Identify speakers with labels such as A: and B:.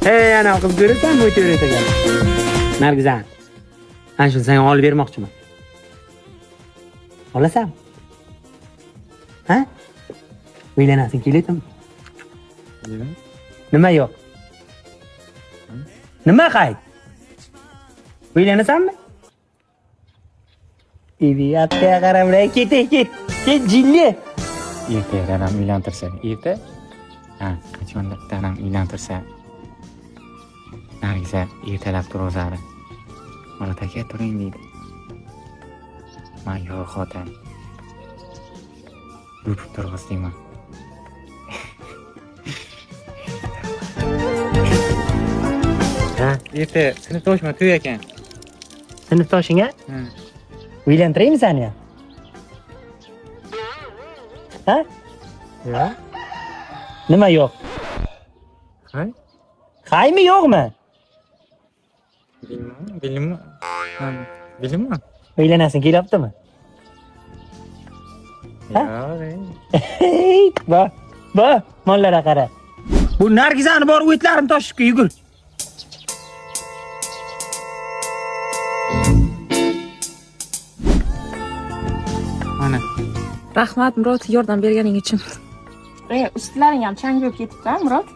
A: Hey, ana qiz ko'rasanmi, o'tiraver ekan. Nargizan. Ana shuni senga olib bermoqchiman. Olasanmi? Ha? Uylanasan keladimi? Nima yo'q? Nima qayt? Uylanasanmi? Ibiyatga qarab, ket. Ket jinni.
B: Erta dadam uylantirsa, erta? Ha, qachonda dadam uylantirsa. Nargiza ertalab turozadi. Mana taka turing deydi. Men yo'q xotin. Yutib turg'iz deyman. Ha, erta sinfdoshman to'y ekan.
A: Sinfdoshingga uylantiraymi seni? Ha?
B: Yo'q.
A: Nima yo'q?
B: Hay?
A: Qaymi yo'qmi?
B: Bilmi? Bilmi?
A: Uylanasan kelyaptimi?
B: Yo'q.
A: Ba, mollara qara. Bu Nargizani bor o'tlarini toshibga yugur.
B: Mana.
C: Rahmat Murod, yordam berganing uchun.
D: Ustlaring ham chang bo'lib ketibdi, Murod.